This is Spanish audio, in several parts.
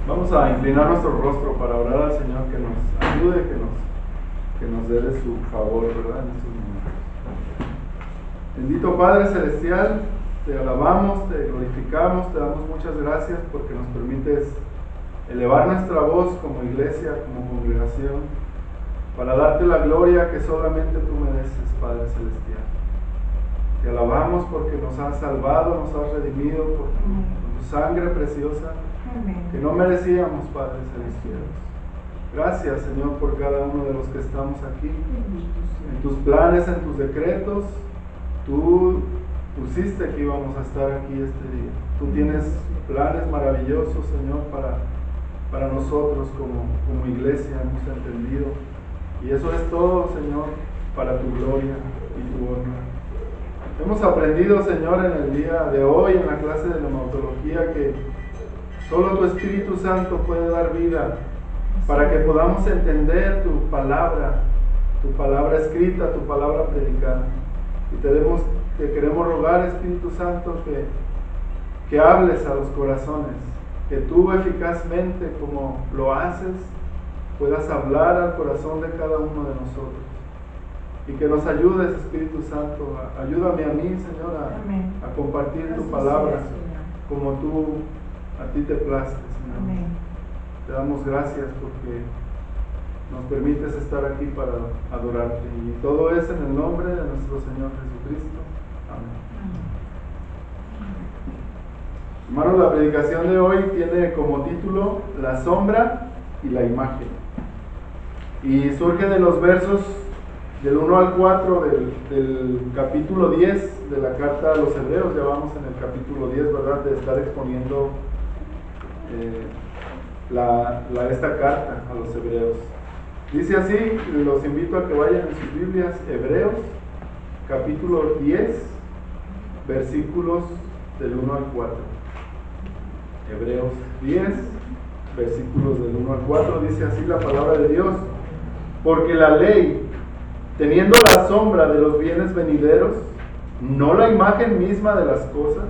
Vamos a inclinar nuestro rostro para orar al Señor que nos ayude, que nos dé de su favor, ¿verdad? En estos momentos. Bendito Padre Celestial, te alabamos, te glorificamos, te damos muchas gracias porque nos permites elevar nuestra voz como iglesia, como congregación, para darte la gloria que solamente tú mereces, Padre Celestial. Te alabamos porque nos has salvado, nos has redimido con tu sangre preciosa que no merecíamos, Padre Celestial. Gracias, Señor, por cada uno de los que estamos aquí. En tus planes, en tus decretos, tú pusiste que íbamos a estar aquí este día. Tú tienes planes maravillosos, Señor, para nosotros como iglesia, hemos entendido. Y eso es todo, Señor, para tu gloria y tu honra. Hemos aprendido, Señor, en el día de hoy, en la clase de neumatología, que solo tu Espíritu Santo puede dar vida para que podamos entender tu palabra escrita, tu palabra predicada. Y te queremos rogar, Espíritu Santo, que hables a los corazones, que tú eficazmente, como lo haces, puedas hablar al corazón de cada uno de nosotros. Y que nos ayudes, Espíritu Santo. Ayúdame a mí, Señor, a compartir tu palabra como tú a ti te plazca, Señor. Amén. Te damos gracias porque nos permites estar aquí para adorarte. Y todo es en el nombre de nuestro Señor Jesucristo. Amén. Hermanos, la predicación de hoy tiene como título La sombra y la imagen. Y surge de los versos del 1 al 4 del capítulo 10 de la carta a los Hebreos. Ya vamos en el capítulo 10, ¿verdad? De estar exponiendo esta carta a los Hebreos. Dice así, los invito a que vayan en sus Biblias, Hebreos, capítulo 10, versículos del 1 al 4. Hebreos 10, versículos del 1 al 4, dice así la palabra de Dios: porque la ley, teniendo la sombra de los bienes venideros, no la imagen misma de las cosas,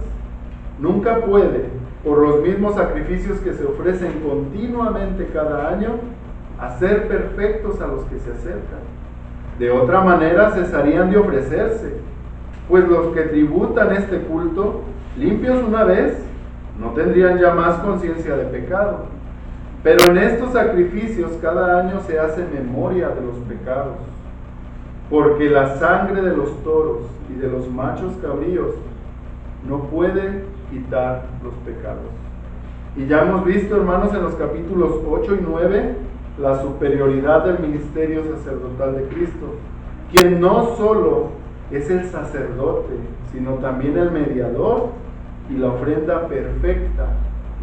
nunca puede, por los mismos sacrificios que se ofrecen continuamente cada año, hacer perfectos a los que se acercan. De otra manera cesarían de ofrecerse, pues los que tributan este culto, limpios una vez, no tendrían ya más conciencia de pecado. Pero en estos sacrificios cada año se hace memoria de los pecados, porque la sangre de los toros y de los machos cabríos no puede quitar los pecados. Y ya hemos visto, hermanos, en los capítulos 8 y 9 la superioridad del ministerio sacerdotal de Cristo, quien no solo es el sacerdote, sino también el mediador y la ofrenda perfecta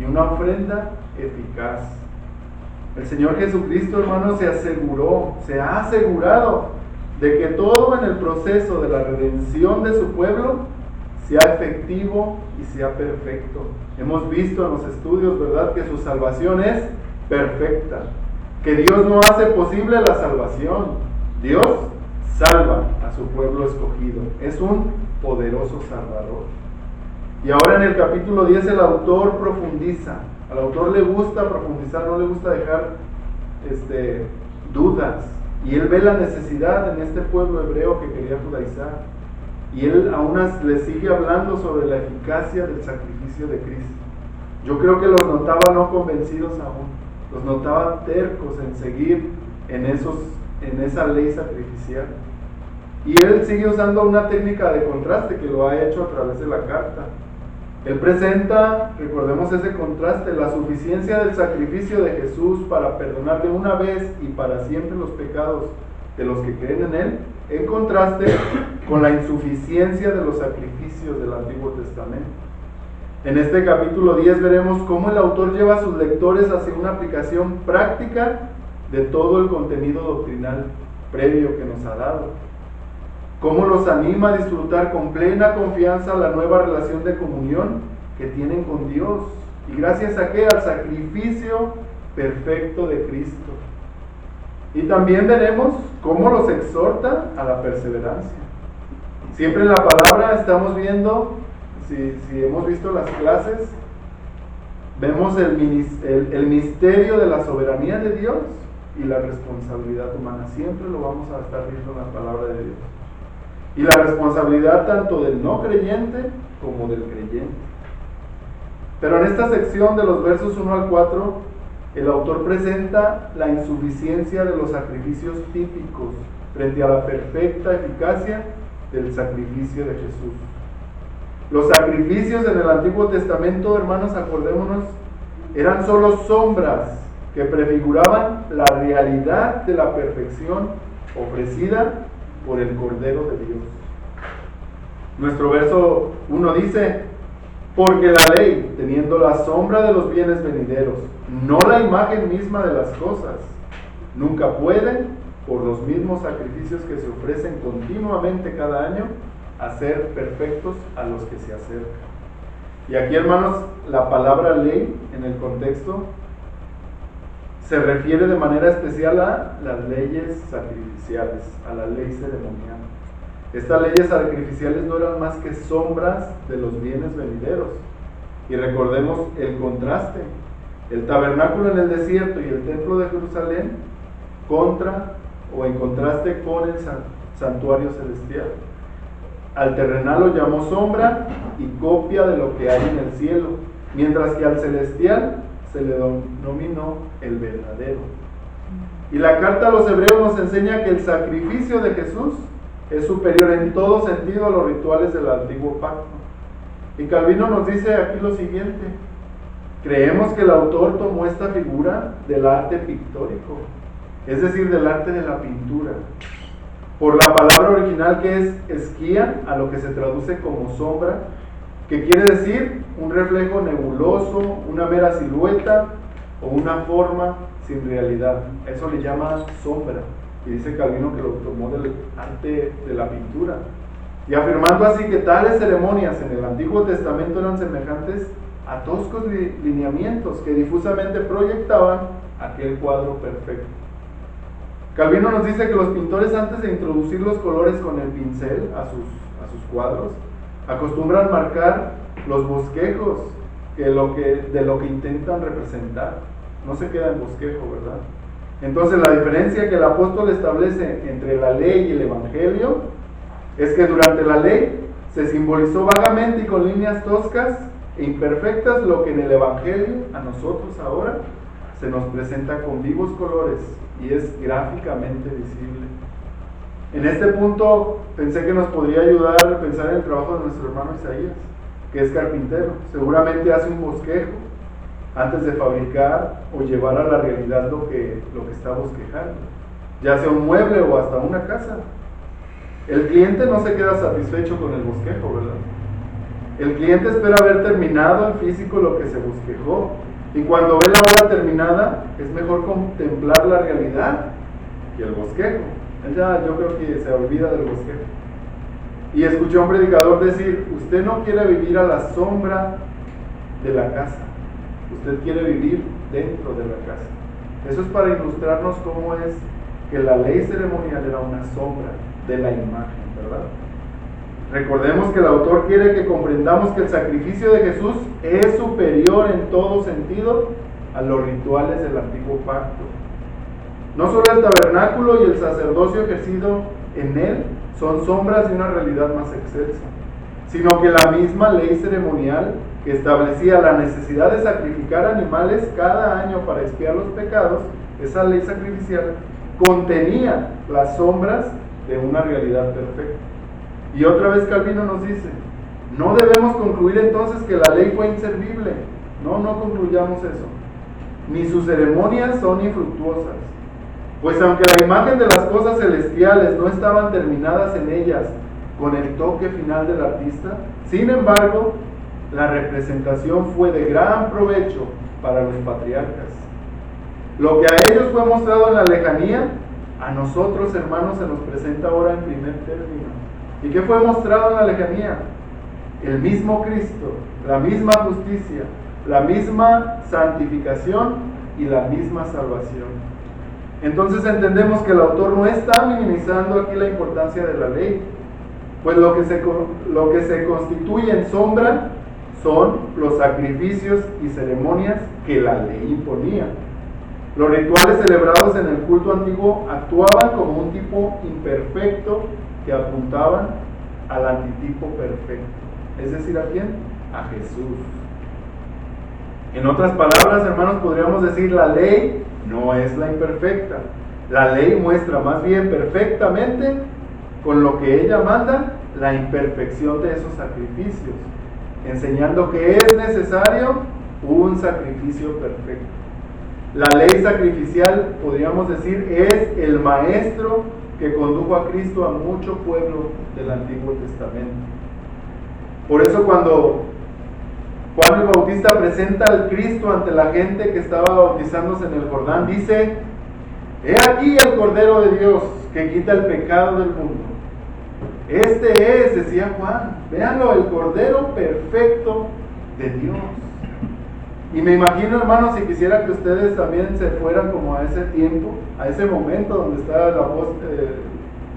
y una ofrenda eficaz. El Señor Jesucristo, hermanos, se ha asegurado de que todo en el proceso de la redención de su pueblo sea efectivo y sea perfecto. Hemos visto en los estudios, ¿verdad?, que su salvación es perfecta, que Dios no hace posible la salvación. Dios salva a su pueblo escogido, es un poderoso salvador. Y ahora en el capítulo 10 el autor profundiza. Al autor le gusta profundizar, no le gusta dejar dudas. Y él ve la necesidad en este pueblo hebreo que quería judaizar. Y él aún le sigue hablando sobre la eficacia del sacrificio de Cristo. Yo creo que los notaba no convencidos aún. Los notaba tercos en seguir en esa ley sacrificial. Y él sigue usando una técnica de contraste que lo ha hecho a través de la carta. Él presenta, recordemos ese contraste, la suficiencia del sacrificio de Jesús para perdonar de una vez y para siempre los pecados de los que creen en Él, en contraste con la insuficiencia de los sacrificios del Antiguo Testamento. En este capítulo 10 veremos cómo el autor lleva a sus lectores hacia una aplicación práctica de todo el contenido doctrinal previo que nos ha dado. Cómo los anima a disfrutar con plena confianza la nueva relación de comunión que tienen con Dios. ¿Y gracias a qué? Al sacrificio perfecto de Cristo. Y también veremos cómo los exhorta a la perseverancia. Siempre en la palabra estamos viendo, si hemos visto las clases, vemos el misterio de la soberanía de Dios y la responsabilidad humana. Siempre lo vamos a estar viendo en la palabra de Dios. Y la responsabilidad tanto del no creyente como del creyente. Pero en esta sección de los versos 1 al 4, el autor presenta la insuficiencia de los sacrificios típicos frente a la perfecta eficacia del sacrificio de Jesús. Los sacrificios en el Antiguo Testamento, hermanos, acordémonos, eran solo sombras que prefiguraban la realidad de la perfección ofrecida por el Cordero de Dios. Nuestro verso 1 dice: porque la ley, teniendo la sombra de los bienes venideros, no la imagen misma de las cosas, nunca puede, por los mismos sacrificios que se ofrecen continuamente cada año, hacer perfectos a los que se acercan. Y aquí, hermanos, la palabra ley en el contexto se refiere de manera especial a las leyes sacrificiales, a la ley ceremonial. Estas leyes sacrificiales no eran más que sombras de los bienes venideros. Y recordemos el contraste: el tabernáculo en el desierto y el templo de Jerusalén en contraste con el santuario celestial. Al terrenal lo llamó sombra y copia de lo que hay en el cielo, mientras que al celestial se le denominó el verdadero. Y la carta a los hebreos nos enseña que el sacrificio de Jesús es superior en todo sentido a los rituales del antiguo pacto. Y Calvino nos dice aquí lo siguiente: creemos que el autor tomó esta figura del arte pictórico, es decir, del arte de la pintura, por la palabra original que es esquía, a lo que se traduce como sombra, que quiere decir un reflejo nebuloso, una mera silueta o una forma sin realidad. Eso le llama sombra. Y dice Calvino que lo tomó del arte de la pintura. Y afirmando así que tales ceremonias en el Antiguo Testamento eran semejantes a toscos lineamientos que difusamente proyectaban aquel cuadro perfecto. Calvino nos dice que los pintores, antes de introducir los colores con el pincel a sus cuadros, acostumbran marcar los bosquejos de lo que intentan representar. No se queda en bosquejo, ¿verdad? Entonces, la diferencia que el apóstol establece entre la ley y el evangelio es que durante la ley se simbolizó vagamente y con líneas toscas e imperfectas lo que en el evangelio a nosotros ahora se nos presenta con vivos colores y es gráficamente visible. En este punto pensé que nos podría ayudar a pensar en el trabajo de nuestro hermano Isaías, que es carpintero. Seguramente hace un bosquejo antes de fabricar o llevar a la realidad lo que está bosquejando, ya sea un mueble o hasta una casa. El cliente no se queda satisfecho con el bosquejo, ¿verdad? El cliente espera haber terminado en físico lo que se bosquejó, y cuando ve la obra terminada es mejor contemplar la realidad que el bosquejo. Yo creo que se olvida del bosquejo. Y escuché a un predicador decir: usted no quiere vivir a la sombra de la casa, usted quiere vivir dentro de la casa. Eso es para ilustrarnos cómo es que la ley ceremonial era una sombra de la imagen, ¿verdad? Recordemos que el autor quiere que comprendamos que el sacrificio de Jesús es superior en todo sentido a los rituales del antiguo pacto. No solo el tabernáculo y el sacerdocio ejercido en él son sombras de una realidad más excelsa, sino que la misma ley ceremonial que establecía la necesidad de sacrificar animales cada año para expiar los pecados, esa ley sacrificial contenía las sombras de una realidad perfecta. Y otra vez Calvino nos dice: no debemos concluir entonces que la ley fue inservible. No concluyamos eso. Ni sus ceremonias son infructuosas, pues aunque la imagen de las cosas celestiales no estaban terminadas en ellas con el toque final del artista, sin embargo, la representación fue de gran provecho para los patriarcas. Lo que a ellos fue mostrado en la lejanía, a nosotros, hermanos, se nos presenta ahora en primer término. ¿Y qué fue mostrado en la lejanía? El mismo Cristo, la misma justicia, la misma santificación y la misma salvación. Entonces entendemos que el autor no está minimizando aquí la importancia de la ley, pues lo que se constituye en sombra son los sacrificios y ceremonias que la ley imponía. Los rituales celebrados en el culto antiguo actuaban como un tipo imperfecto que apuntaban al antitipo perfecto. Es decir, ¿a quién? A Jesús. En otras palabras, hermanos, podríamos decir, la ley no es la imperfecta. La ley muestra más bien perfectamente, con lo que ella manda, la imperfección de esos sacrificios, enseñando que es necesario un sacrificio perfecto. La ley sacrificial, podríamos decir, es el maestro que condujo a Cristo a mucho pueblo del Antiguo Testamento. Por eso cuando Juan el Bautista presenta al Cristo ante la gente que estaba bautizándose en el Jordán, dice: he aquí el Cordero de Dios que quita el pecado del mundo. Este es, decía Juan, véanlo, el Cordero perfecto de Dios. Y me imagino, hermanos, si quisiera que ustedes también se fueran como a ese tiempo, a ese momento donde estaba el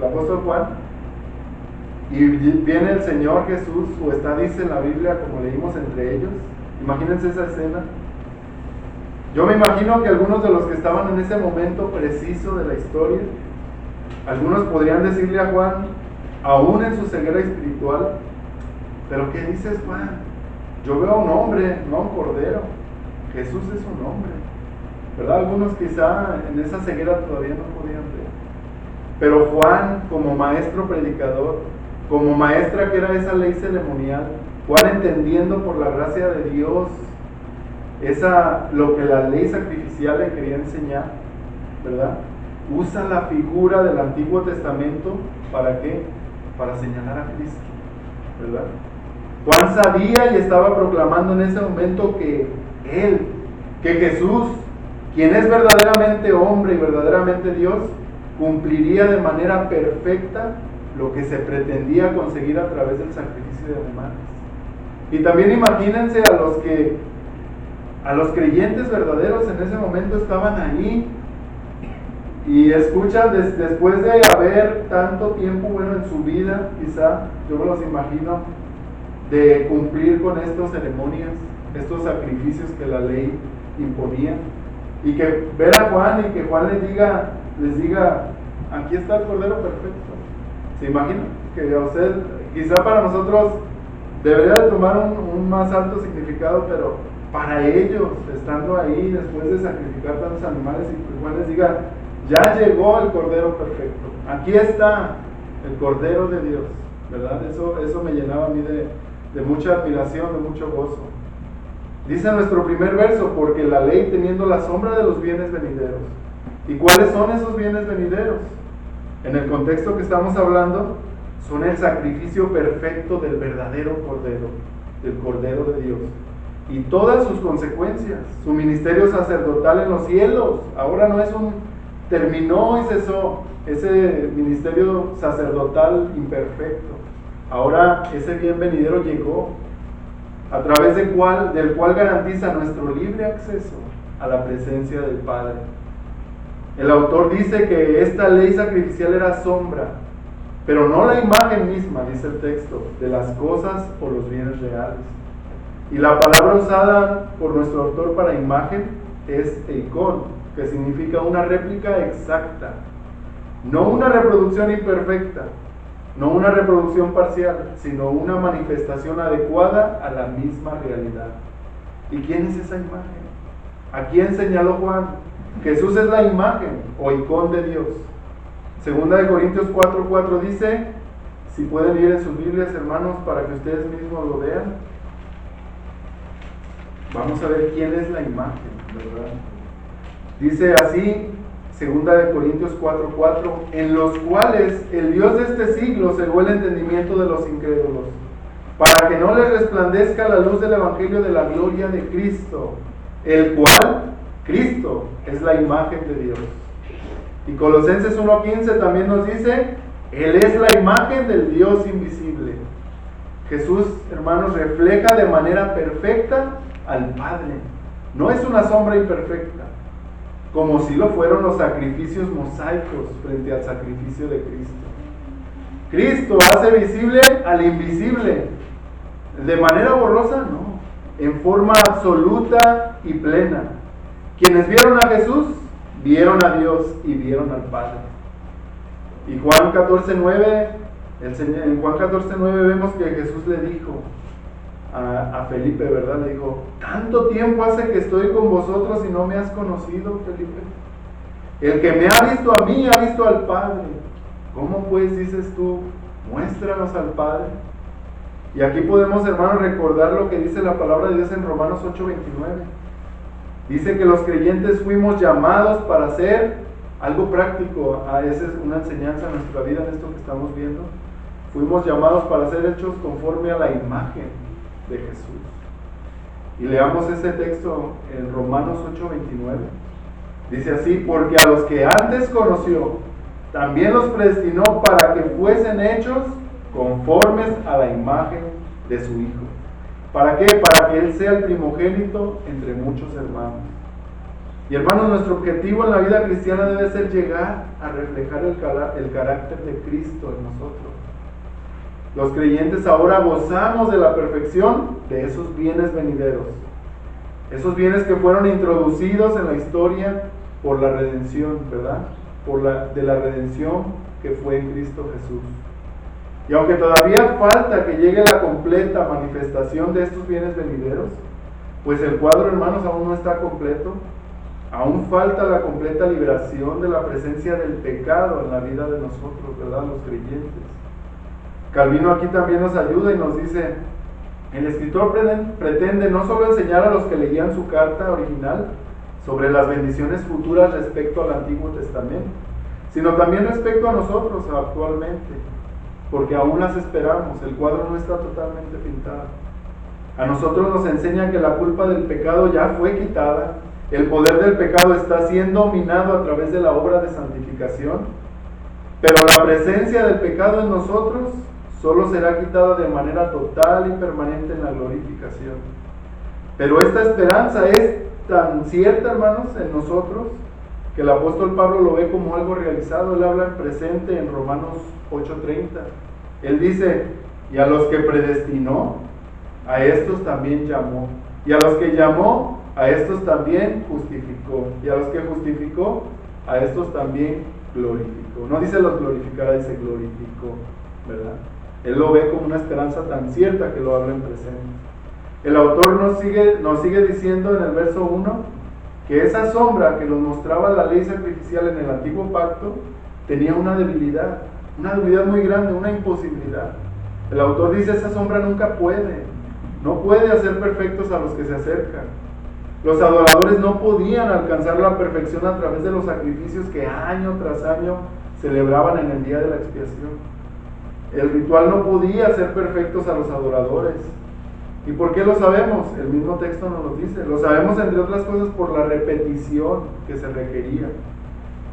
apóstol Juan, y viene el Señor Jesús, o está, dice en la Biblia, como leímos, entre ellos. Imagínense esa escena. Yo me imagino que algunos de los que estaban en ese momento preciso de la historia, algunos podrían decirle a Juan, aún en su ceguera espiritual: ¿pero qué dices, Juan? Yo veo a un hombre, no a un cordero. Jesús es un hombre, ¿verdad? Algunos quizá en esa ceguera todavía no podían ver. Pero Juan, como maestro predicador, como maestra que era esa ley ceremonial, Juan, entendiendo por la gracia de Dios lo que la ley sacrificial le quería enseñar, ¿verdad? Usa la figura del Antiguo Testamento, ¿para qué? Para señalar a Cristo, ¿verdad? Juan sabía y estaba proclamando en ese momento que Jesús, quien es verdaderamente hombre y verdaderamente Dios, cumpliría de manera perfecta lo que se pretendía conseguir a través del sacrificio de animales. Y también imagínense a los creyentes verdaderos en ese momento estaban ahí y escuchan después de haber tanto tiempo, bueno, en su vida, quizá, yo me los imagino, de cumplir con estas ceremonias, estos sacrificios que la ley imponía, y que ver a Juan y que Juan les diga: aquí está el Cordero perfecto. ¿Se imaginan? Que a usted, quizá para nosotros debería de tomar un más alto significado, pero para ellos, estando ahí después de sacrificar tantos animales, y que Juan les diga: ya llegó el Cordero perfecto, aquí está el Cordero de Dios, ¿verdad? Eso me llenaba a mí de mucha admiración, de mucho gozo. Dice nuestro primer verso: porque la ley, teniendo la sombra de los bienes venideros. ¿Y cuáles son esos bienes venideros? En el contexto que estamos hablando, son el sacrificio perfecto del verdadero Cordero, del Cordero de Dios, y todas sus consecuencias, su ministerio sacerdotal en los cielos. Ahora no es terminó y cesó ese ministerio sacerdotal imperfecto. Ahora ese bien venidero llegó, a través del cual garantiza nuestro libre acceso a la presencia del Padre. El autor dice que esta ley sacrificial era sombra, pero no la imagen misma, dice el texto, de las cosas o los bienes reales. Y la palabra usada por nuestro autor para imagen es eikon, que significa una réplica exacta, no una reproducción imperfecta, no una reproducción parcial, sino una manifestación adecuada a la misma realidad. ¿Y quién es esa imagen? ¿A quién señaló Juan? Jesús es la imagen o icón de Dios. Segunda de Corintios 4:4 dice, si pueden ir en sus Biblias, hermanos, para que ustedes mismos lo vean. Vamos a ver quién es la imagen, ¿verdad? Dice así, Segunda de Corintios 4:4, en los cuales el Dios de este siglo cegó el entendimiento de los incrédulos, para que no les resplandezca la luz del Evangelio de la gloria de Cristo, el cual, Cristo, es la imagen de Dios. Y Colosenses 1:15 también nos dice, Él es la imagen del Dios invisible. Jesús, hermanos, refleja de manera perfecta al Padre. No es una sombra imperfecta, como si lo fueron los sacrificios mosaicos frente al sacrificio de Cristo. Cristo hace visible al invisible. ¿De manera borrosa? No. en forma absoluta y plena. Quienes vieron a Jesús, vieron a Dios y vieron al Padre. Y Juan 14:9, en Juan 14:9 vemos que Jesús le dijo a Felipe, ¿verdad? Le dijo: tanto tiempo hace que estoy con vosotros y no me has conocido, Felipe. El que me ha visto a mí, ha visto al Padre. ¿Cómo pues dices tú, muéstranos al Padre? Y aquí podemos, hermanos, recordar lo que dice la palabra de Dios en Romanos 8:29. Dice que los creyentes fuimos llamados para hacer algo práctico. Esa es una enseñanza en nuestra vida, en esto que estamos viendo. Fuimos llamados para ser hechos conforme a la imagen de Jesús. Y leamos ese texto en Romanos 8:29. Dice así: porque a los que antes conoció, también los predestinó para que fuesen hechos conformes a la imagen de su Hijo. ¿Para qué? Para que Él sea el primogénito entre muchos hermanos. Y hermanos, nuestro objetivo en la vida cristiana debe ser llegar a reflejar el carácter de Cristo en nosotros. Los creyentes ahora gozamos de la perfección de esos bienes venideros. Esos bienes que fueron introducidos en la historia por la redención, ¿verdad? De la redención que fue en Cristo Jesús. Y aunque todavía falta que llegue la completa manifestación de estos bienes venideros, pues el cuadro, hermanos, aún no está completo. Aún falta la completa liberación de la presencia del pecado en la vida de nosotros, ¿verdad? Los creyentes. Calvino aquí también nos ayuda y nos dice: el escritor pretende no solo enseñar a los que leían su carta original sobre las bendiciones futuras respecto al Antiguo Testamento, sino también respecto a nosotros actualmente, porque aún las esperamos. El cuadro no está totalmente pintado. A nosotros nos enseña que la culpa del pecado ya fue quitada, el poder del pecado está siendo dominado a través de la obra de santificación, pero la presencia del pecado en nosotros solo será quitada de manera total y permanente en la glorificación. Pero esta esperanza es tan cierta, hermanos, en nosotros, que el apóstol Pablo lo ve como algo realizado. Él habla en presente en Romanos 8:30. Él dice: y a los que predestinó, a estos también llamó, y a los que llamó, a estos también justificó, y a los que justificó, a estos también glorificó. No dice los glorificará, dice glorificó, ¿verdad? Él lo ve como una esperanza tan cierta que lo habla en presente. El autor nos sigue diciendo en el verso 1 que esa sombra que nos mostraba la ley sacrificial en el antiguo pacto tenía una debilidad muy grande, una imposibilidad. El autor dice: esa sombra nunca no puede hacer perfectos a los que se acercan. Los adoradores no podían alcanzar la perfección a través de los sacrificios que año tras año celebraban en el día de la expiación. El ritual no podía hacer perfectos a los adoradores. ¿Y por qué lo sabemos? El mismo texto nos lo dice. Lo sabemos, entre otras cosas, por la repetición que se requería.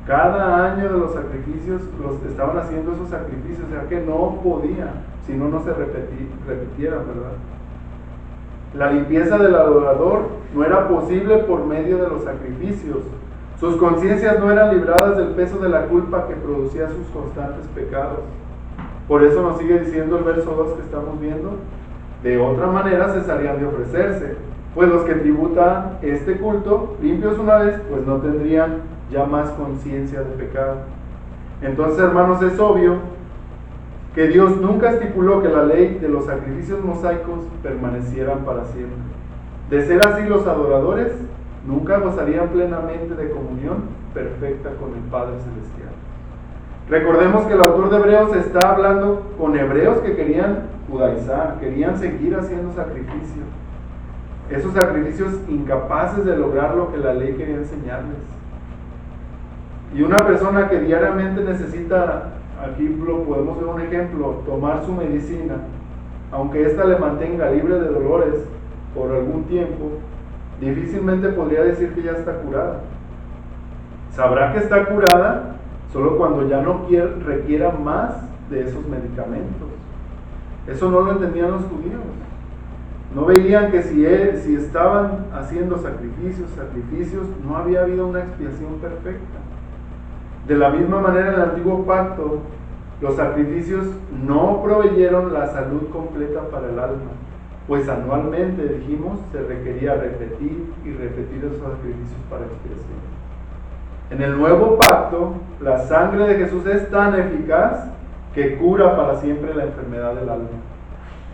Cada año de los sacrificios, estaban haciendo esos sacrificios, o sea que no podían, si no se repitieran, ¿verdad? La limpieza del adorador no era posible por medio de los sacrificios. Sus conciencias no eran libradas del peso de la culpa que producía sus constantes pecados. Por eso nos sigue diciendo el verso 2 que estamos viendo: de otra manera cesarían de ofrecerse, pues los que tributan este culto, limpios una vez, pues no tendrían ya más conciencia de pecado. Entonces, hermanos, es obvio que Dios nunca estipuló que la ley de los sacrificios mosaicos permanecieran para siempre. De ser así, los adoradores nunca gozarían plenamente de comunión perfecta con el Padre Celestial. Recordemos que el autor de Hebreos está hablando con hebreos que querían judaizar, querían seguir haciendo sacrificios. Esos sacrificios incapaces de lograr lo que la ley quería enseñarles. Y una persona que diariamente necesita, aquí podemos ver un ejemplo, tomar su medicina, aunque ésta le mantenga libre de dolores por algún tiempo, difícilmente podría decir que ya está curada. Sabrá que está curada solo cuando ya no requiera más de esos medicamentos. Eso no lo entendían los judíos. No veían que si estaban haciendo sacrificios, no había habido una expiación perfecta. De la misma manera, en el antiguo pacto, los sacrificios no proveyeron la salud completa para el alma. pues anualmente, dijimos, se requería repetir y repetir esos sacrificios para expiación. En el nuevo pacto, la sangre de Jesús es tan eficaz que cura para siempre la enfermedad del alma,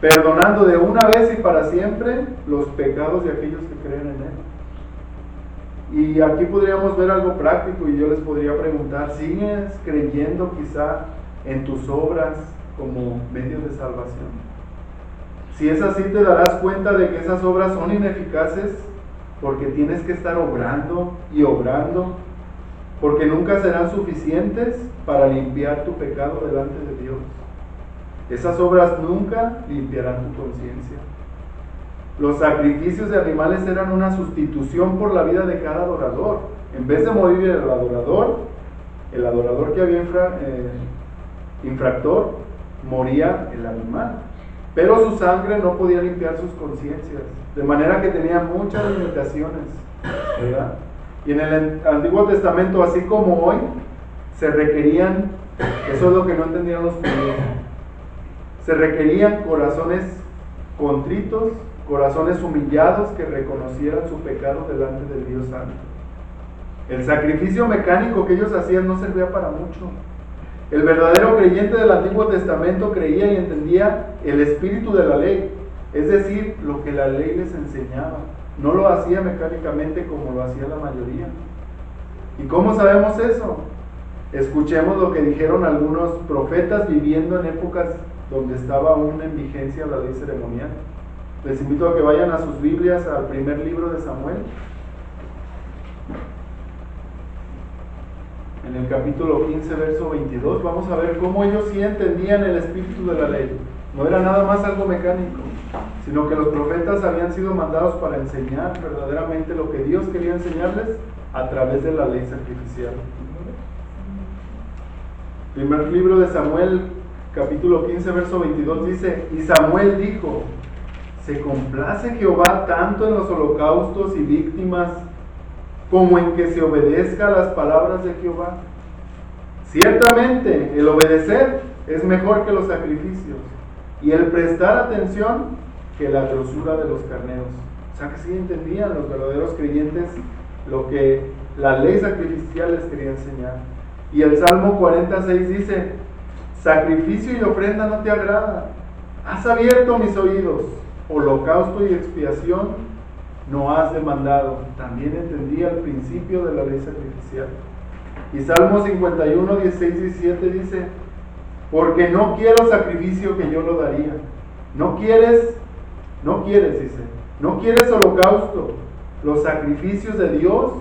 perdonando de una vez y para siempre los pecados de aquellos que creen en Él. Y aquí podríamos ver algo práctico y yo les podría preguntar, ¿sigues creyendo quizá en tus obras como medio de salvación? Si es así, te darás cuenta de que esas obras son ineficaces porque tienes que estar obrando y obrando, porque nunca serán suficientes para limpiar tu pecado delante de Dios. Esas obras nunca limpiarán tu conciencia. Los sacrificios de animales eran una sustitución por la vida de cada adorador. En vez de morir el adorador que había infractor, moría el animal. Pero su sangre no podía limpiar sus conciencias, de manera que tenía muchas limitaciones, ¿verdad? Y en el Antiguo Testamento, así como hoy, se requerían, eso es lo que no entendían los judíos, se requerían corazones contritos, corazones humillados que reconocieran su pecado delante del Dios Santo. El sacrificio mecánico que ellos hacían no servía para mucho. El verdadero creyente del Antiguo Testamento creía y entendía el espíritu de la ley, es decir, lo que la ley les enseñaba. No lo hacía mecánicamente como lo hacía la mayoría. ¿Y cómo sabemos eso? Escuchemos lo que dijeron algunos profetas viviendo en épocas donde estaba aún en vigencia la ley ceremonial. Les invito a que vayan a sus Biblias al primer libro de Samuel. En el capítulo 15, verso 22, vamos a ver cómo ellos sí entendían el espíritu de la ley. No era nada más algo mecánico, sino que los profetas habían sido mandados para enseñar verdaderamente lo que Dios quería enseñarles a través de la ley sacrificial. Primer libro de Samuel, capítulo 15, verso 22 dice: y Samuel dijo: ¿se complace Jehová tanto en los holocaustos y víctimas como en que se obedezca a las palabras de Jehová? Ciertamente el obedecer es mejor que los sacrificios, y el prestar atención que la grosura de los carneros. O sea que sí entendían los verdaderos creyentes lo que la ley sacrificial les quería enseñar. Y el Salmo 46 dice: sacrificio y ofrenda no te agrada, has abierto mis oídos, holocausto y expiación no has demandado. También entendía el principio de la ley sacrificial. Y Salmo 51, 16, 17 dice: porque no quiero sacrificio que yo lo daría. No quieres, dice, no quieres holocausto. Los sacrificios de Dios,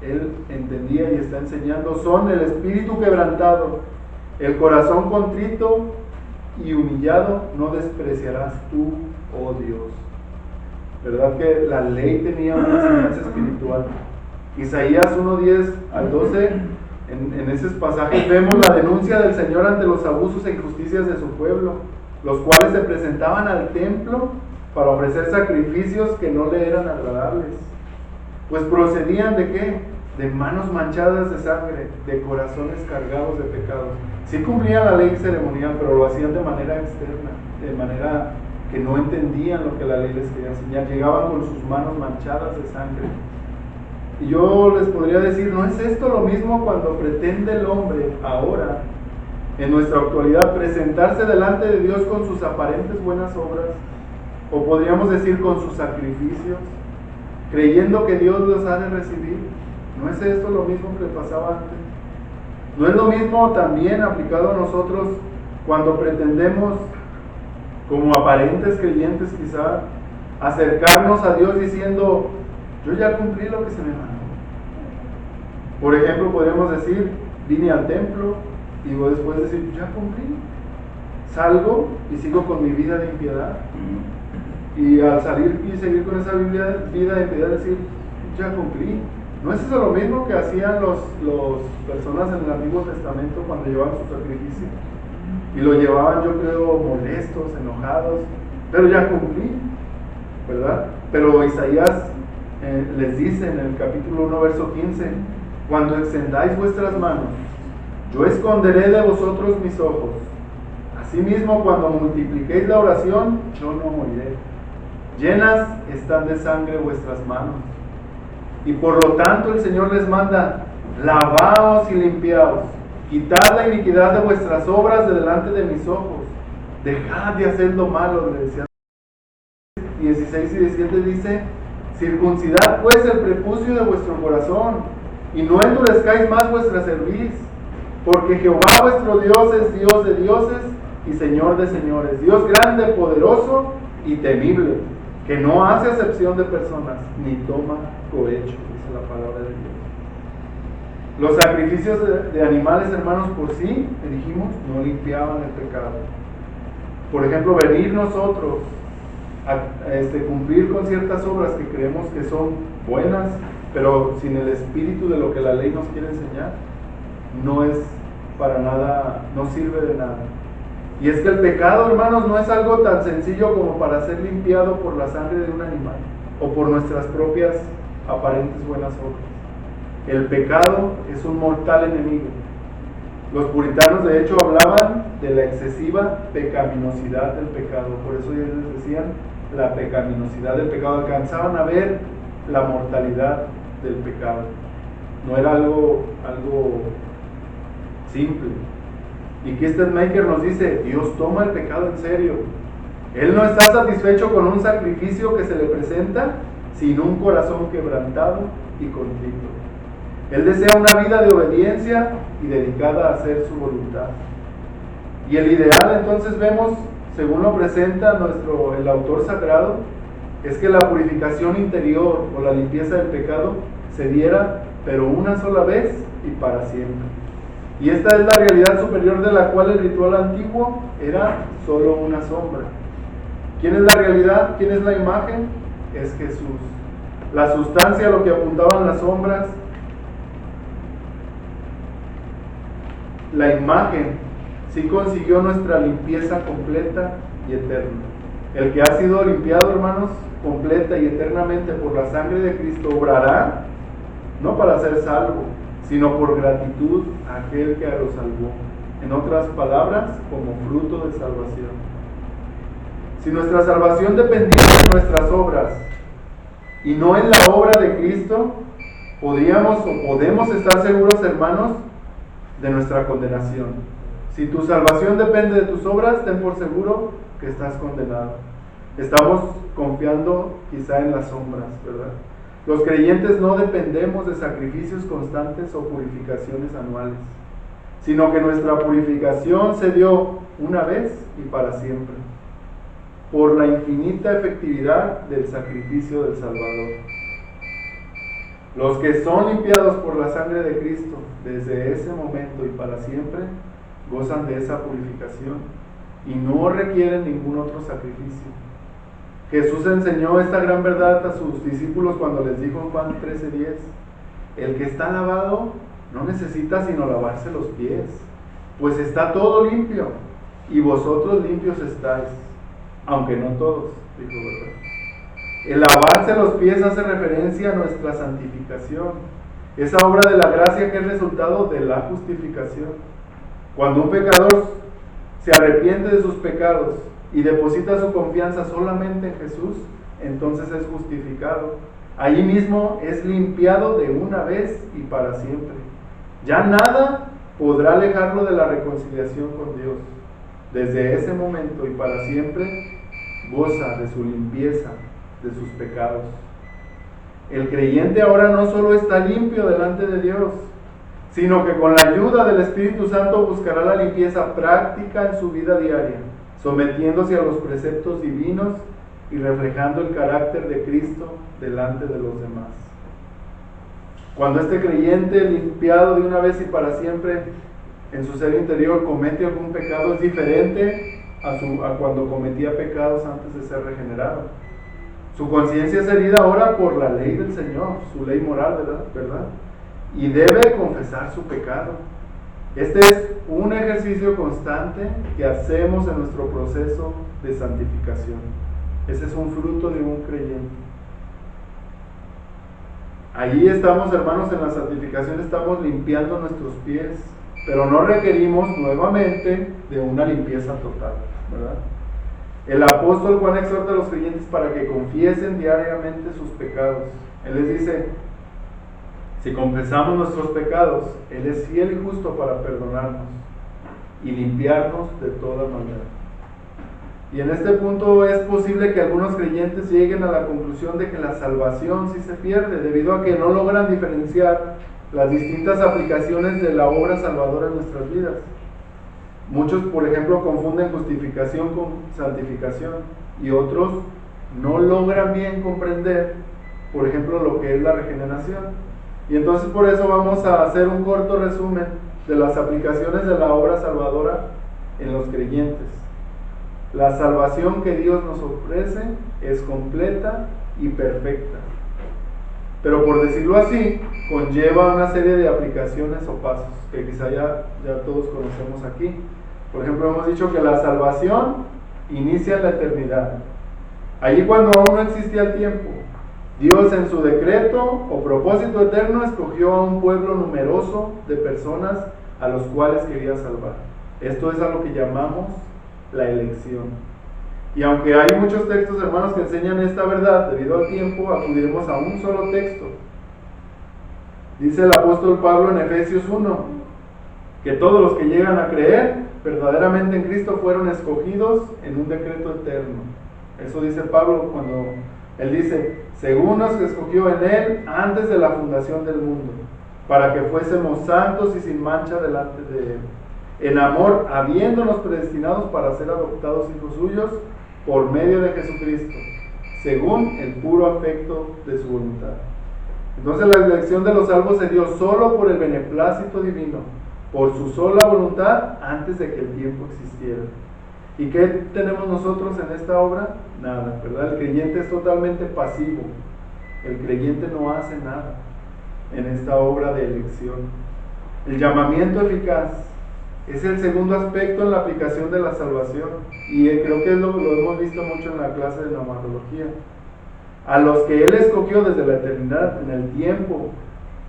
él entendía y está enseñando, son el espíritu quebrantado, el corazón contrito y humillado no despreciarás tú, oh Dios. ¿Verdad que la ley tenía una enseñanza espiritual? Isaías 1, 10 al 12, en esos pasajes vemos la denuncia del Señor ante los abusos e injusticias de su pueblo, los cuales se presentaban al templo para ofrecer sacrificios que no le eran agradables. Pues procedían ¿de qué? De manos manchadas de sangre, de corazones cargados de pecados. Sí cumplían la ley ceremonial, pero lo hacían de manera externa, de manera que no entendían lo que la ley les quería enseñar. Llegaban con sus manos manchadas de sangre. Y yo les podría decir, ¿no es esto lo mismo cuando pretende el hombre ahora, en nuestra actualidad, presentarse delante de Dios con sus aparentes buenas obras? O podríamos decir con sus sacrificios, creyendo que Dios los ha de recibir. ¿No es esto lo mismo que pasaba antes? ¿No es lo mismo también aplicado a nosotros cuando pretendemos, como aparentes creyentes quizá, acercarnos a Dios diciendo: yo ya cumplí lo que se me mandó? Por ejemplo, podríamos decir: vine al templo, y después decir: ya cumplí. Salgo y sigo con mi vida de impiedad. Y al salir y seguir con esa vida de impiedad, decir: ya cumplí. ¿No es eso lo mismo que hacían los personas en el Antiguo Testamento cuando llevaban su sacrificio? Y lo llevaban, yo creo, molestos, enojados, pero ya cumplí, ¿verdad? Pero Isaías les dice en el capítulo 1, verso 15: cuando extendáis vuestras manos, yo esconderé de vosotros mis ojos. Asimismo, cuando multipliquéis la oración, yo no oiré. llenas están de sangre vuestras manos. Y por lo tanto el Señor les manda: lavaos y limpiaos, quitad la iniquidad de vuestras obras de delante de mis ojos, dejad de hacer lo malo, le decía. 16 y 17 dice: circuncidad pues el prepucio de vuestro corazón, y no endurezcáis más vuestra cerviz, porque Jehová vuestro Dios es Dios de dioses y Señor de señores, Dios grande, poderoso y temible, que no hace acepción de personas, ni toma cohecho, dice la palabra de Dios. Los sacrificios de animales, hermanos, por sí, dijimos, no limpiaban el pecado. Por ejemplo, venir nosotros a cumplir con ciertas obras que creemos que son buenas, pero sin el espíritu de lo que la ley nos quiere enseñar, no es para nada, no sirve de nada. Y es que el pecado, hermanos, no es algo tan sencillo como para ser limpiado por la sangre de un animal o por nuestras propias aparentes buenas obras. El pecado es un mortal enemigo. Los puritanos de hecho hablaban de la excesiva pecaminosidad del pecado, por eso ellos decían la pecaminosidad del pecado, alcanzaban a ver la mortalidad del pecado. No era algo simple. Y Kistemaker nos dice: Dios toma el pecado en serio. Él no está satisfecho con un sacrificio que se le presenta, sino un corazón quebrantado y contrito. Él desea una vida de obediencia y dedicada a hacer su voluntad. Y el ideal, entonces, vemos, según lo presenta el autor sagrado, es que la purificación interior o la limpieza del pecado se diera, pero una sola vez y para siempre. Y esta es la realidad superior de la cual el ritual antiguo era solo una sombra. ¿Quién es la realidad? ¿Quién es la imagen? Es Jesús. La sustancia, lo que apuntaban las sombras. La imagen sí consiguió nuestra limpieza completa y eterna. El que ha sido limpiado, hermanos, completa y eternamente por la sangre de Cristo, obrará, no para ser salvo, sino por gratitud a aquel que lo salvó. En otras palabras, como fruto de salvación. Si nuestra salvación dependiera de nuestras obras y no en la obra de Cristo, podríamos o podemos estar seguros, hermanos, de nuestra condenación. Si tu salvación depende de tus obras, ten por seguro que estás condenado. Estamos confiando quizá en las sombras, ¿verdad? Los creyentes no dependemos de sacrificios constantes o purificaciones anuales, sino que nuestra purificación se dio una vez y para siempre, por la infinita efectividad del sacrificio del Salvador. Los que son limpiados por la sangre de Cristo, desde ese momento y para siempre, gozan de esa purificación y no requieren ningún otro sacrificio. Jesús enseñó esta gran verdad a sus discípulos cuando les dijo en Juan 13:10: el que está lavado no necesita sino lavarse los pies, pues está todo limpio, y vosotros limpios estáis, aunque no todos, dijo, ¿verdad? El lavarse los pies hace referencia a nuestra santificación, esa obra de la gracia que es resultado de la justificación. Cuando un pecador se arrepiente de sus pecados y deposita su confianza solamente en Jesús, entonces es justificado. Allí mismo es limpiado de una vez y para siempre. Ya nada podrá alejarlo de la reconciliación con Dios. Desde ese momento y para siempre goza de su limpieza de sus pecados. El creyente ahora no solo está limpio delante de Dios, sino que con la ayuda del Espíritu Santo buscará la limpieza práctica en su vida diaria, sometiéndose a los preceptos divinos y reflejando el carácter de Cristo delante de los demás. Cuando este creyente, limpiado de una vez y para siempre en su ser interior, comete algún pecado, es diferente a cuando cometía pecados antes de ser regenerado. Su conciencia es herida ahora por la ley del Señor, su ley moral, ¿verdad? Y debe confesar su pecado. Este es un ejercicio constante que hacemos en nuestro proceso de santificación. Ese es un fruto de un creyente. Allí estamos, hermanos, en la santificación estamos limpiando nuestros pies, pero no requerimos nuevamente de una limpieza total, ¿verdad? El apóstol Juan exhorta a los creyentes para que confiesen diariamente sus pecados. Él les dice, si confesamos nuestros pecados, Él es fiel y justo para perdonarnos y limpiarnos de toda maldad. Y en este punto es posible que algunos creyentes lleguen a la conclusión de que la salvación sí se pierde, debido a que no logran diferenciar las distintas aplicaciones de la obra salvadora en nuestras vidas. Muchos, por ejemplo, confunden justificación con santificación, y otros no logran bien comprender, por ejemplo, lo que es la regeneración. Y entonces por eso vamos a hacer un corto resumen de las aplicaciones de la obra salvadora en los creyentes. La salvación que Dios nos ofrece es completa y perfecta, pero por decirlo así, conlleva una serie de aplicaciones o pasos que quizá ya todos conocemos aquí. Por ejemplo, hemos dicho que la salvación inicia en la eternidad. Allí, cuando aún no existía el tiempo, Dios, en su decreto o propósito eterno, escogió a un pueblo numeroso de personas a los cuales quería salvar. Esto es a lo que llamamos la elección. Y aunque hay muchos textos, hermanos, que enseñan esta verdad, debido al tiempo acudiremos a un solo texto. Dice el apóstol Pablo en Efesios 1, que todos los que llegan a creer verdaderamente en Cristo fueron escogidos en un decreto eterno. Eso dice Pablo cuando él dice, según nos escogió en Él antes de la fundación del mundo, para que fuésemos santos y sin mancha delante de Él, en amor, habiéndonos predestinados para ser adoptados hijos suyos por medio de Jesucristo, según el puro afecto de su voluntad. Entonces la elección de los salvos se dio solo por el beneplácito divino, por su sola voluntad, antes de que el tiempo existiera. ¿Y qué tenemos nosotros en esta obra? Nada, ¿verdad? El creyente es totalmente pasivo. El creyente no hace nada en esta obra de elección. El llamamiento eficaz es el segundo aspecto en la aplicación de la salvación, y creo que lo hemos visto mucho en la clase de neumatología. A los que Él escogió desde la eternidad, en el tiempo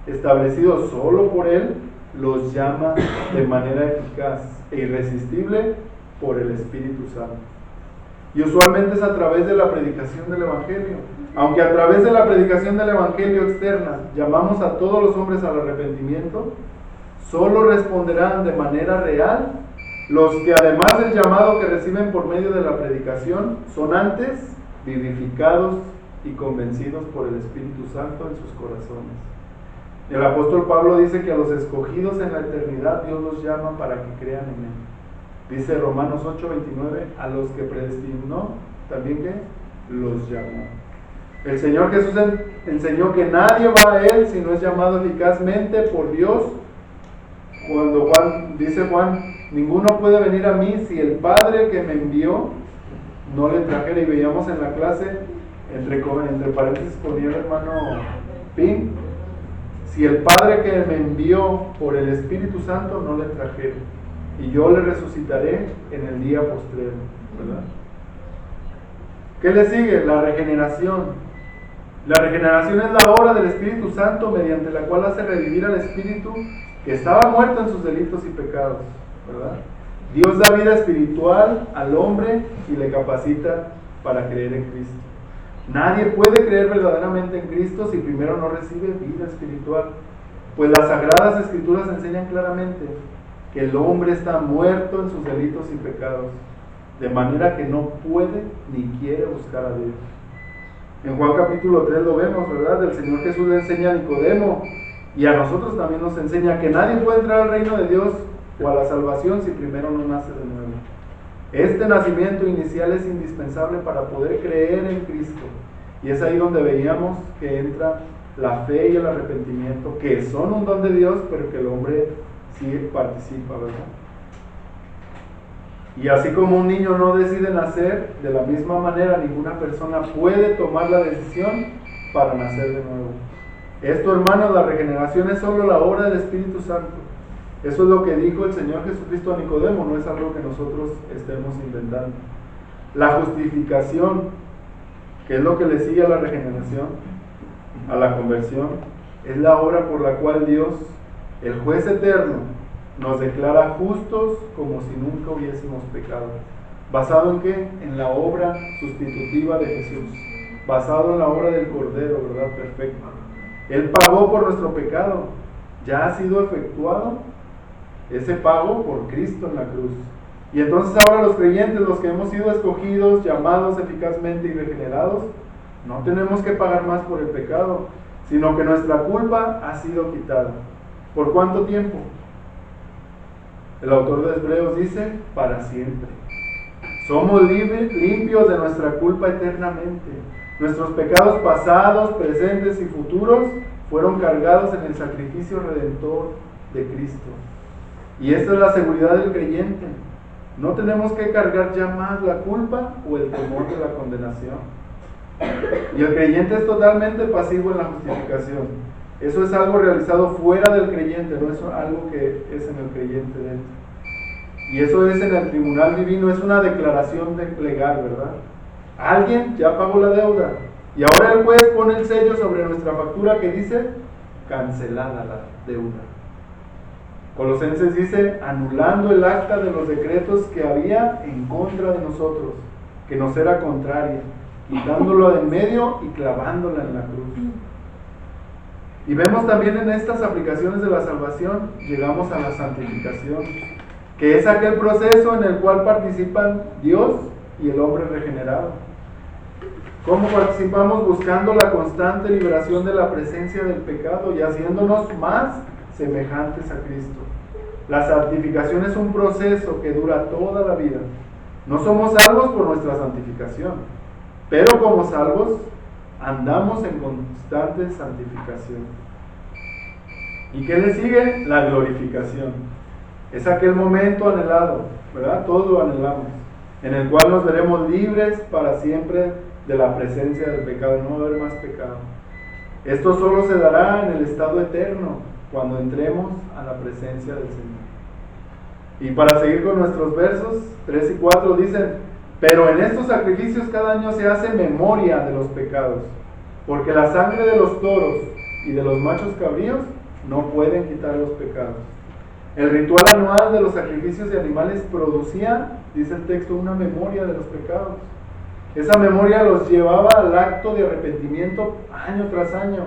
establecido solo por Él, los llama de manera eficaz e irresistible por el Espíritu Santo. Y usualmente es a través de la predicación del Evangelio. Aunque a través de la predicación del Evangelio externa llamamos a todos los hombres al arrepentimiento, solo responderán de manera real los que, además del llamado que reciben por medio de la predicación, son antes vivificados y convencidos por el Espíritu Santo en sus corazones. El apóstol Pablo dice que a los escogidos en la eternidad Dios los llama para que crean en Él. Dice Romanos 8:29, a los que predestinó, también que los llamó. El Señor Jesús enseñó que nadie va a Él si no es llamado eficazmente por Dios. Cuando dice Juan, ninguno puede venir a mí si el Padre que me envió no le trajera. Y veíamos en la clase, entre paréntesis ponía el hermano Pin, si el Padre que me envió por el Espíritu Santo no le trajera, y yo le resucitaré en el día postrero, ¿verdad? ¿Qué le sigue? La regeneración. La regeneración es la obra del Espíritu Santo mediante la cual hace revivir al Espíritu que estaba muerto en sus delitos y pecados, ¿verdad? Dios da vida espiritual al hombre y le capacita para creer en Cristo. Nadie puede creer verdaderamente en Cristo si primero no recibe vida espiritual, pues las Sagradas Escrituras enseñan claramente que el hombre está muerto en sus delitos y pecados, de manera que no puede ni quiere buscar a Dios. En Juan capítulo 3 lo vemos, ¿verdad? El Señor Jesús le enseña a Nicodemo, y a nosotros también nos enseña que nadie puede entrar al reino de Dios o a la salvación si primero no nace de nuevo. Este nacimiento inicial es indispensable para poder creer en Cristo, y es ahí donde veíamos que entra la fe y el arrepentimiento, que son un don de Dios, pero que el hombre sí participa, ¿verdad? Y así como un niño no decide nacer, de la misma manera ninguna persona puede tomar la decisión para nacer de nuevo. Esto, hermanos, la regeneración es solo la obra del Espíritu Santo. Eso es lo que dijo el Señor Jesucristo a Nicodemo, no es algo que nosotros estemos inventando. La justificación, que es lo que le sigue a la regeneración, a la conversión, es la obra por la cual Dios, el juez eterno, nos declara justos como si nunca hubiésemos pecado. ¿Basado en qué? En la obra sustitutiva de Jesús, basado en la obra del Cordero, ¿verdad? Perfecto. Él pagó por nuestro pecado, ya ha sido efectuado ese pago por Cristo en la cruz. Y entonces ahora los creyentes, los que hemos sido escogidos, llamados eficazmente y regenerados, no tenemos que pagar más por el pecado, sino que nuestra culpa ha sido quitada. ¿Por cuánto tiempo? El autor de Hebreos dice, para siempre. Somos limpios de nuestra culpa eternamente. Nuestros pecados pasados, presentes y futuros fueron cargados en el sacrificio redentor de Cristo. Y esta es la seguridad del creyente. No tenemos que cargar ya más la culpa o el temor de la condenación. Y el creyente es totalmente pasivo en la justificación. Eso es algo realizado fuera del creyente, no es algo que es en el creyente dentro. Y eso es en el tribunal divino, es una declaración legal, ¿verdad? Alguien ya pagó la deuda y ahora el juez pone el sello sobre nuestra factura que dice cancelada la deuda. Colosenses dice anulando el acta de los decretos que había en contra de nosotros, que nos era contraria, quitándolo de en medio y clavándola en la cruz. Y vemos también en estas aplicaciones de la salvación, llegamos a la santificación, que es aquel proceso en el cual participan Dios y el hombre regenerado. ¿Cómo participamos? Buscando la constante liberación de la presencia del pecado y haciéndonos más semejantes a Cristo. La santificación es un proceso que dura toda la vida. No somos salvos por nuestra santificación, pero como salvos andamos en constante santificación. ¿Y qué le sigue? La glorificación. Es aquel momento anhelado, ¿verdad? Todos lo anhelamos, en el cual nos veremos libres para siempre de la presencia del pecado, no va a haber más pecado. Esto solo se dará en el estado eterno, cuando entremos a la presencia del Señor. Y para seguir con nuestros versos, 3 y 4 dicen, pero en estos sacrificios cada año se hace memoria de los pecados, porque la sangre de los toros y de los machos cabríos no pueden quitar los pecados. El ritual anual de los sacrificios de animales producía, dice el texto, una memoria de los pecados. Esa memoria los llevaba al acto de arrepentimiento año tras año.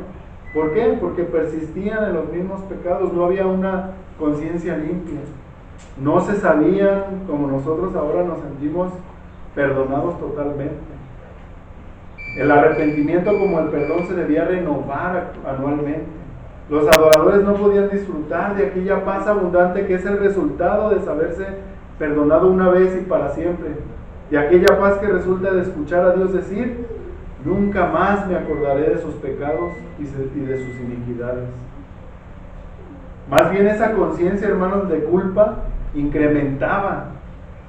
¿Por qué? Porque persistían en los mismos pecados, no había una conciencia limpia. No se sabían, como nosotros ahora nos sentimos, perdonados totalmente. El arrepentimiento como el perdón se debía renovar anualmente. Los adoradores no podían disfrutar de aquella paz abundante que es el resultado de saberse perdonado una vez y para siempre. De aquella paz que resulta de escuchar a Dios decir, nunca más me acordaré de sus pecados y de sus iniquidades. Más bien esa conciencia, hermanos, de culpa incrementaba,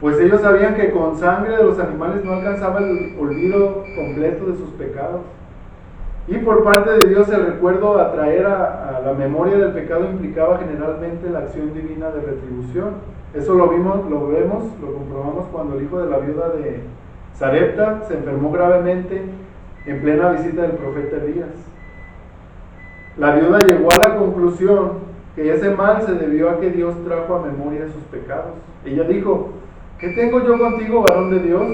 pues ellos sabían que con sangre de los animales no alcanzaba el olvido completo de sus pecados. Y por parte de Dios el recuerdo a traer a la memoria del pecado implicaba generalmente la acción divina de retribución. Eso lo comprobamos cuando el hijo de la viuda de Sarepta se enfermó gravemente en plena visita del profeta Elías. La viuda llegó a la conclusión que ese mal se debió a que Dios trajo a memoria sus pecados. Ella dijo, ¿qué tengo yo contigo, varón de Dios?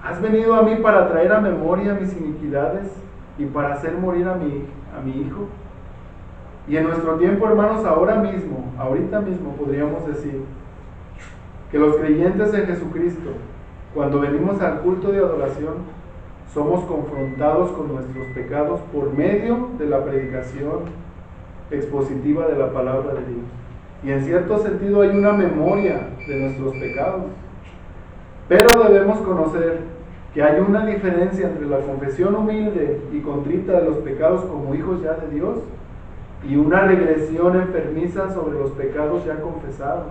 ¿Has venido a mí para traer a memoria mis iniquidades y para hacer morir a mi hijo? Y en nuestro tiempo, hermanos, ahorita mismo podríamos decir que los creyentes en Jesucristo, cuando venimos al culto de adoración, somos confrontados con nuestros pecados por medio de la predicación expositiva de la palabra de Dios. Y en cierto sentido hay una memoria de nuestros pecados. Pero debemos conocer que hay una diferencia entre la confesión humilde y contrita de los pecados como hijos ya de Dios y una regresión enfermiza sobre los pecados ya confesados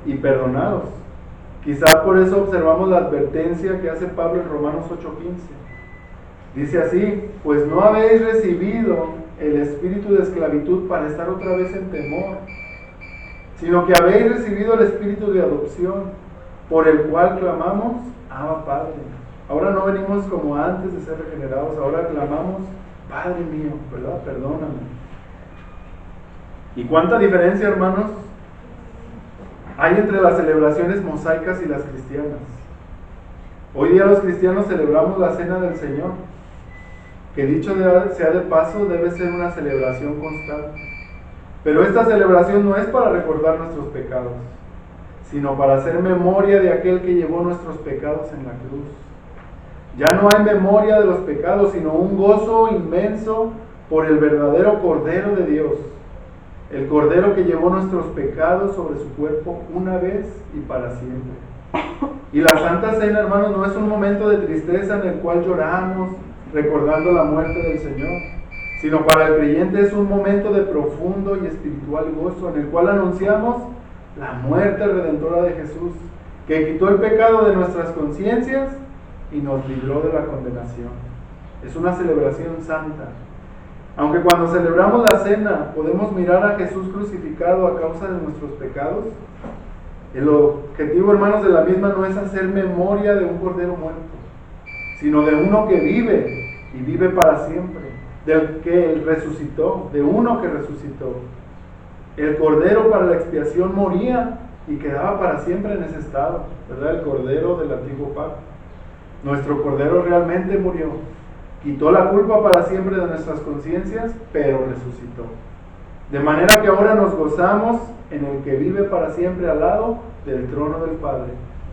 y perdonados. Quizá por eso observamos la advertencia que hace Pablo en Romanos 8:15. Dice así, pues no habéis recibido el espíritu de esclavitud para estar otra vez en temor, sino que habéis recibido el espíritu de adopción, por el cual clamamos, Abba Padre. Ahora no venimos como antes de ser regenerados, ahora clamamos, Padre mío, ¿verdad? Perdóname. ¿Y cuánta diferencia, hermanos, hay entre las celebraciones mosaicas y las cristianas. Hoy día los cristianos celebramos la Cena del Señor, que dicho sea de paso debe ser una celebración constante. Pero esta celebración no es para recordar nuestros pecados, sino para hacer memoria de aquel que llevó nuestros pecados en la cruz. Ya no hay memoria de los pecados, sino un gozo inmenso por el verdadero Cordero de Dios, el Cordero que llevó nuestros pecados sobre su cuerpo una vez y para siempre. Y la Santa Cena, hermanos, no es un momento de tristeza en el cual lloramos recordando la muerte del Señor, sino para el creyente es un momento de profundo y espiritual gozo en el cual anunciamos la muerte redentora de Jesús, que quitó el pecado de nuestras conciencias y nos libró de la condenación. Es una celebración santa. Aunque cuando celebramos la cena podemos mirar a Jesús crucificado a causa de nuestros pecados, el objetivo, hermanos, de la misma no es hacer memoria de un cordero muerto, sino de uno que vive y vive para siempre, del que Él resucitó, de uno que resucitó. El cordero para la expiación moría y quedaba para siempre en ese estado, ¿verdad? El cordero del antiguo pacto. Nuestro cordero realmente murió, quitó la culpa para siempre de nuestras conciencias, pero resucitó. De manera que ahora nos gozamos en el que vive para siempre al lado del trono del Padre,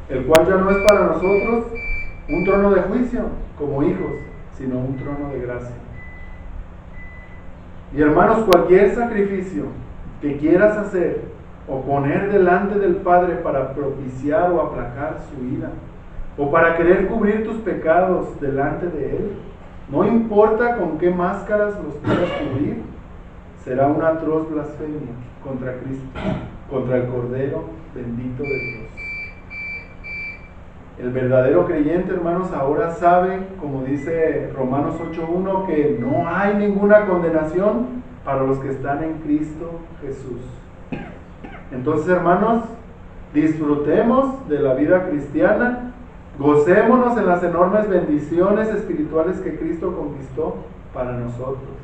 el cual ya no es para nosotros un trono de juicio como hijos, sino un trono de gracia. Y hermanos, cualquier sacrificio que quieras hacer o poner delante del Padre para propiciar o aplacar su ira, o para querer cubrir tus pecados delante de Él, no importa con qué máscaras los quieras cubrir, será una atroz blasfemia contra Cristo, contra el Cordero bendito de Dios. El verdadero creyente, hermanos, ahora sabe, como dice Romanos 8:1, que no hay ninguna condenación para los que están en Cristo Jesús. Entonces, hermanos, disfrutemos de la vida cristiana, gocémonos en las enormes bendiciones espirituales que Cristo conquistó para nosotros.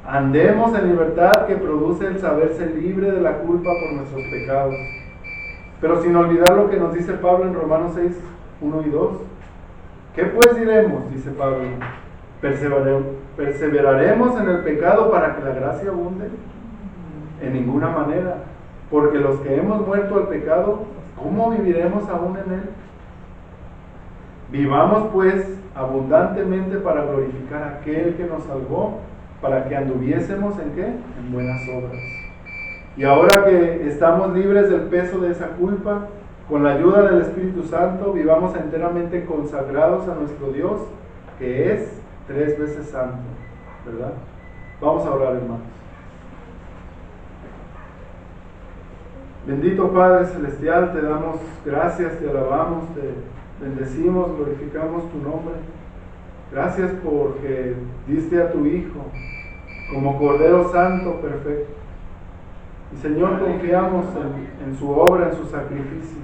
Andemos en libertad que produce el saberse libre de la culpa por nuestros pecados. Pero sin olvidar lo que nos dice Pablo en Romanos 6:1 y 2. ¿Qué pues diremos? Dice Pablo. ¿Perseveraremos en el pecado para que la gracia abunde? En ninguna manera. Porque los que hemos muerto al pecado, ¿cómo viviremos aún en él? Vivamos pues abundantemente para glorificar a aquel que nos salvó, para que anduviésemos ¿en qué? En buenas obras. Y ahora que estamos libres del peso de esa culpa, con la ayuda del Espíritu Santo, vivamos enteramente consagrados a nuestro Dios, que es 3 veces santo, ¿verdad? Vamos a orar, hermanos. Bendito Padre Celestial, te damos gracias, te alabamos, te bendecimos, glorificamos tu nombre. Gracias porque diste a tu Hijo como Cordero Santo perfecto. Y Señor, confiamos en su obra, en su sacrificio.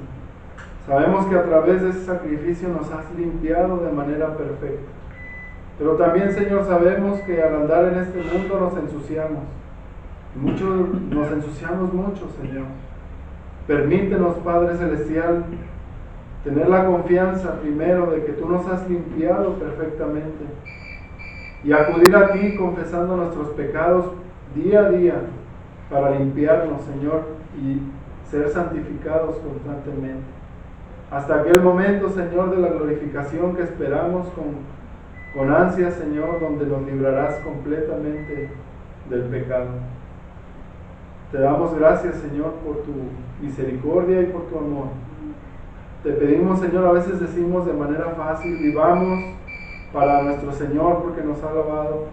Sabemos que a través de ese sacrificio nos has limpiado de manera perfecta. Pero también, Señor, sabemos que al andar en este mundo nos ensuciamos. Nos ensuciamos mucho, Señor. Permítenos, Padre Celestial, tener la confianza primero de que tú nos has limpiado perfectamente y acudir a ti confesando nuestros pecados día a día para limpiarnos, Señor, y ser santificados constantemente. Hasta aquel momento, Señor, de la glorificación que esperamos con ansia, Señor, donde nos librarás completamente del pecado. Te damos gracias, Señor, por tu misericordia y por tu amor. Te pedimos, Señor, a veces decimos de manera fácil, vivamos para nuestro Señor porque nos ha lavado,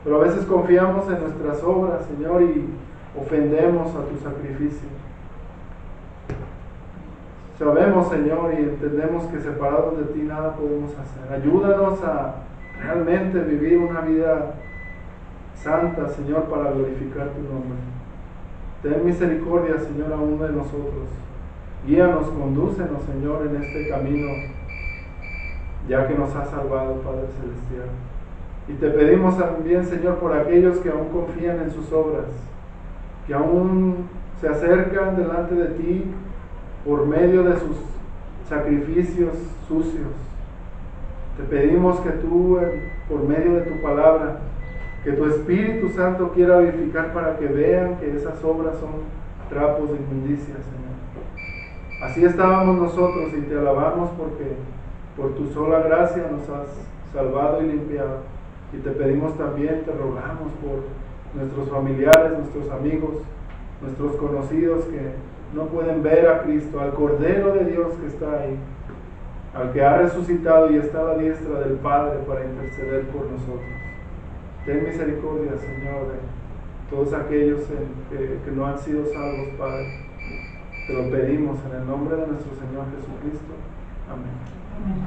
pero a veces confiamos en nuestras obras, Señor, y ofendemos a tu sacrificio. Sabemos, Señor, y entendemos que separados de ti nada podemos hacer. Ayúdanos a realmente vivir una vida santa, Señor, para glorificar tu nombre. Ten misericordia, Señor, a uno de nosotros. Guíanos, condúcenos, Señor, en este camino, ya que nos has salvado, Padre Celestial. Y te pedimos también, Señor, por aquellos que aún confían en sus obras, que aún se acercan delante de ti por medio de sus sacrificios sucios. Te pedimos que tú, por medio de tu palabra, que tu Espíritu Santo quiera vivificar para que vean que esas obras son trapos de inmundicia, Señor. Así estábamos nosotros y te alabamos porque por tu sola gracia nos has salvado y limpiado. Y te pedimos también, te rogamos por nuestros familiares, nuestros amigos, nuestros conocidos que no pueden ver a Cristo, al Cordero de Dios que está ahí, al que ha resucitado y está a la diestra del Padre para interceder por nosotros. Ten misericordia, Señor, de todos aquellos que no han sido salvos, Padre. Te lo pedimos en el nombre de nuestro Señor Jesucristo. Amén.